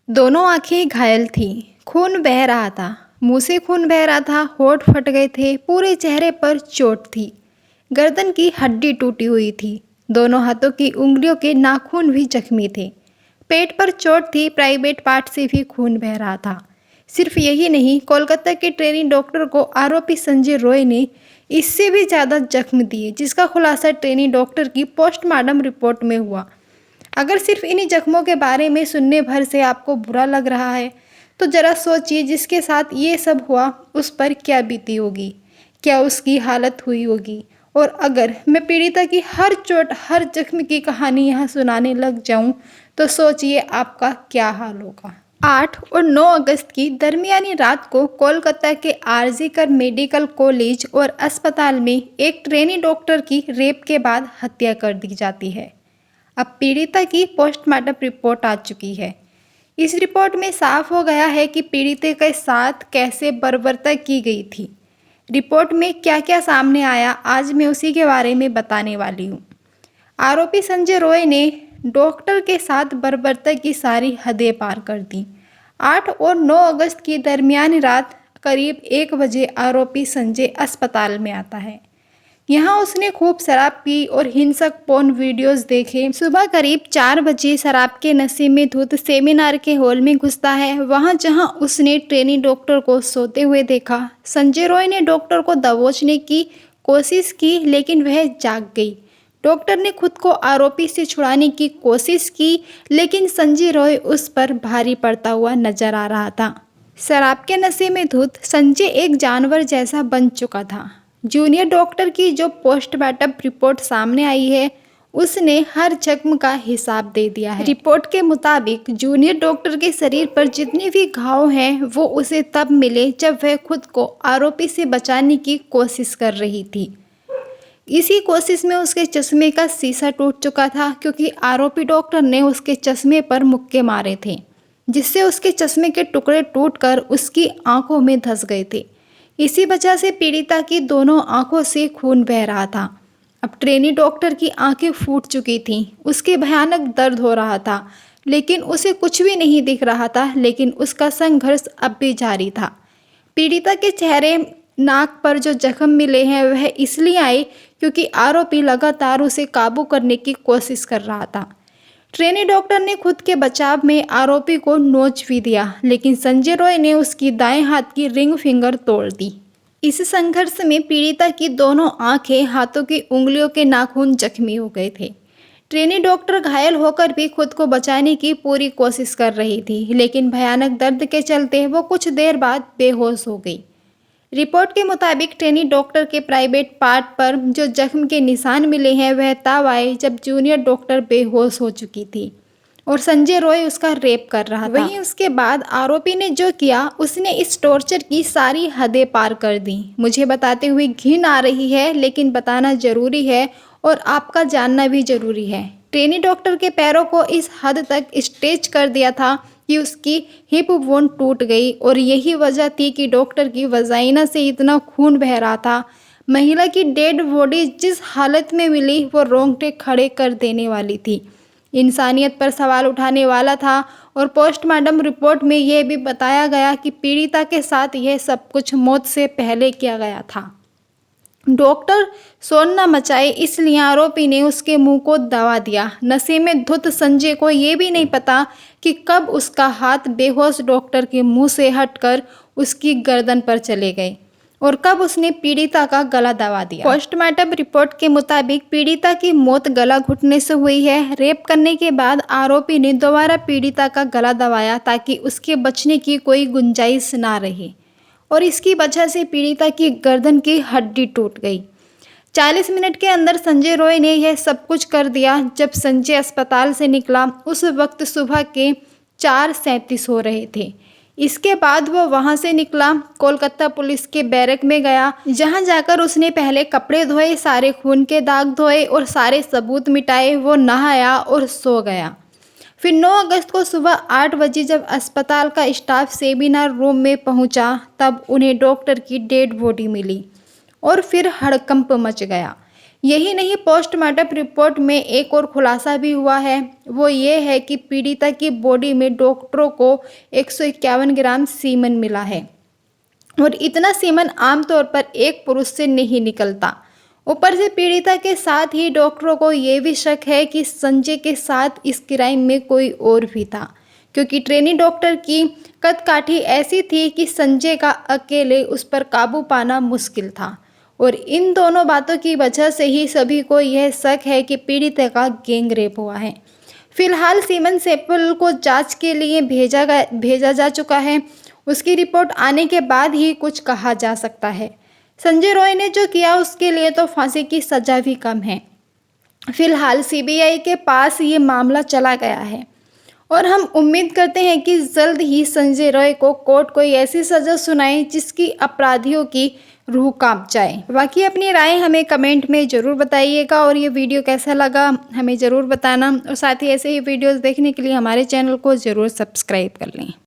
दोनों आंखें घायल थीं, खून बह रहा था, मुंह से खून बह रहा था, होठ फट गए थे, पूरे चेहरे पर चोट थी, गर्दन की हड्डी टूटी हुई थी, दोनों हाथों की उंगलियों के नाखून भी जख्मी थे, पेट पर चोट थी, प्राइवेट पार्ट से भी खून बह रहा था। सिर्फ यही नहीं, कोलकाता के ट्रेनी डॉक्टर को आरोपी संजय रॉय ने इससे भी ज़्यादा जख्म दिए, जिसका खुलासा ट्रेनी डॉक्टर की पोस्टमार्टम रिपोर्ट में हुआ। अगर सिर्फ इन्हीं जख्मों के बारे में सुनने भर से आपको बुरा लग रहा है, तो ज़रा सोचिए जिसके साथ ये सब हुआ उस पर क्या बीती होगी, क्या उसकी हालत हुई होगी। और अगर मैं पीड़िता की हर चोट, हर जख्म की कहानी यहाँ सुनाने लग जाऊँ, तो सोचिए आपका क्या हाल होगा। 8 और 9 अगस्त की दरमियानी रात को कोलकाता के आरजीकर मेडिकल कॉलेज और अस्पताल में एक ट्रेनी डॉक्टर की रेप के बाद हत्या कर दी जाती है। अब पीड़िता की पोस्टमार्टम रिपोर्ट आ चुकी है। इस रिपोर्ट में साफ हो गया है कि पीड़िता के साथ कैसे बर्बरता की गई थी। रिपोर्ट में क्या क्या सामने आया, आज मैं उसी के बारे में बताने वाली हूँ। आरोपी संजय रॉय ने डॉक्टर के साथ बर्बरता की सारी हदें पार कर दी। 8 और 9 अगस्त की दरमियानी रात करीब 1 बजे आरोपी संजय अस्पताल में आता है। यहाँ उसने खूब शराब पी और हिंसक पोर्न वीडियोस देखे। सुबह करीब 4 बजे शराब के नशे में धुत सेमिनार के हॉल में घुसता है, वहाँ जहाँ उसने ट्रेनी डॉक्टर को सोते हुए देखा। संजय रॉय ने डॉक्टर को दबोचने की कोशिश की, लेकिन वह जाग गई। डॉक्टर ने खुद को आरोपी से छुड़ाने की कोशिश की, लेकिन संजय रॉय उस पर भारी पड़ता हुआ नजर आ रहा था। शराब के नशे में धुत संजय एक जानवर जैसा बन चुका था। जूनियर डॉक्टर की जो पोस्टमार्टम रिपोर्ट सामने आई है, उसने हर जख्म का हिसाब दे दिया है। रिपोर्ट के मुताबिक जूनियर डॉक्टर के शरीर पर जितने भी घाव हैं, वो उसे तब मिले जब वह खुद को आरोपी से बचाने की कोशिश कर रही थी। इसी कोशिश में उसके चश्मे का शीशा टूट चुका था, क्योंकि आरोपी डॉक्टर ने उसके चश्मे पर मुक्के मारे थे, जिससे उसके चश्मे के टुकड़े टूटकर उसकी आंखों में धंस गए थे। इसी वजह से पीड़िता की दोनों आंखों से खून बह रहा था। अब ट्रेनी डॉक्टर की आंखें फूट चुकी थीं, उसके भयानक दर्द हो रहा था, लेकिन उसे कुछ भी नहीं दिख रहा था। लेकिन उसका संघर्ष अब भी जारी था। पीड़िता के चेहरे, नाक पर जो जख्म मिले हैं, वह इसलिए आए क्योंकि आरोपी लगातार उसे काबू करने की कोशिश कर रहा था। ट्रेनी डॉक्टर ने खुद के बचाव में आरोपी को नोच भी दिया, लेकिन संजय रॉय ने उसकी दाएं हाथ की रिंग फिंगर तोड़ दी। इस संघर्ष में पीड़िता की दोनों आंखें, हाथों की उंगलियों के नाखून जख्मी हो गए थे। ट्रेनी डॉक्टर घायल होकर भी खुद को बचाने की पूरी कोशिश कर रही थी, लेकिन भयानक दर्द के चलते वो कुछ देर बाद बेहोश हो गई। रिपोर्ट के मुताबिक ट्रेनी डॉक्टर के प्राइवेट पार्ट पर जो जख्म के निशान मिले हैं, वह तब आए जब जूनियर डॉक्टर बेहोश हो चुकी थी और संजय रॉय उसका रेप कर रहा था। वहीं उसके बाद आरोपी ने जो किया, उसने इस टॉर्चर की सारी हदें पार कर दी। मुझे बताते हुए घिन आ रही है, लेकिन बताना जरूरी है और आपका जानना भी जरूरी है। ट्रेनी डॉक्टर के पैरों को इस हद तक स्ट्रेच कर दिया था कि उसकी हिप बोन टूट गई, और यही वजह थी कि डॉक्टर की वजाइना से इतना खून बह रहा था। महिला की डेड बॉडी जिस हालत में मिली, वो रोंगटे खड़े कर देने वाली थी, इंसानियत पर सवाल उठाने वाला था। और पोस्टमार्टम रिपोर्ट में यह भी बताया गया कि पीड़िता के साथ यह सब कुछ मौत से पहले किया गया था। डॉक्टर शोर न मचाए, इसलिए आरोपी ने उसके मुंह को दबा दिया। नशे में धुत संजय को ये भी नहीं पता कि कब उसका हाथ बेहोश डॉक्टर के मुंह से हटकर उसकी गर्दन पर चले गए और कब उसने पीड़िता का गला दबा दिया। पोस्टमार्टम रिपोर्ट के मुताबिक पीड़िता की मौत गला घुटने से हुई है। रेप करने के बाद आरोपी ने दोबारा पीड़िता का गला दबाया ताकि उसके बचने की कोई गुंजाइश ना रहे, और इसकी वजह से पीड़िता की गर्दन की हड्डी टूट गई। 40 मिनट के अंदर संजय रॉय ने यह सब कुछ कर दिया। जब संजय अस्पताल से निकला, उस वक्त सुबह के 4:37 हो रहे थे। इसके बाद वो वहाँ से निकला, कोलकाता पुलिस के बैरक में गया, जहाँ जाकर उसने पहले कपड़े धोए, सारे खून के दाग धोए और सारे सबूत मिटाए। वो नहाया और सो गया। फिर 9 अगस्त को सुबह 8 बजे जब अस्पताल का स्टाफ सेमिनार रूम में पहुंचा, तब उन्हें डॉक्टर की डेड बॉडी मिली और फिर हड़कंप मच गया। यही नहीं, पोस्टमार्टम रिपोर्ट में एक और खुलासा भी हुआ है। वो ये है कि पीड़िता की बॉडी में डॉक्टरों को 151 ग्राम सीमेन मिला है और इतना सीमेन आमतौर पर एक पुरुष से नहीं निकलता। ऊपर से पीड़िता के साथ ही डॉक्टरों को ये भी शक है कि संजय के साथ इस क्राइम में कोई और भी था, क्योंकि ट्रेनी डॉक्टर की कदकाठी ऐसी थी कि संजय का अकेले उस पर काबू पाना मुश्किल था। और इन दोनों बातों की वजह से ही सभी को यह शक है कि पीड़िता का गैंग रेप हुआ है। फिलहाल सीमेन सैंपल को जांच के लिए भेजा जा चुका है। उसकी रिपोर्ट आने के बाद ही कुछ कहा जा सकता है। संजय रॉय ने जो किया उसके लिए तो फांसी की सजा भी कम है। फिलहाल सीबीआई के पास ये मामला चला गया है और हम उम्मीद करते हैं कि जल्द ही संजय रॉय को कोर्ट कोई ऐसी सज़ा सुनाए जिसकी अपराधियों की रूह कांप जाए। बाकी अपनी राय हमें कमेंट में ज़रूर बताइएगा और ये वीडियो कैसा लगा हमें ज़रूर बताना और साथ ही ऐसे ही वीडियोस देखने के लिए हमारे चैनल को ज़रूर सब्सक्राइब कर लें।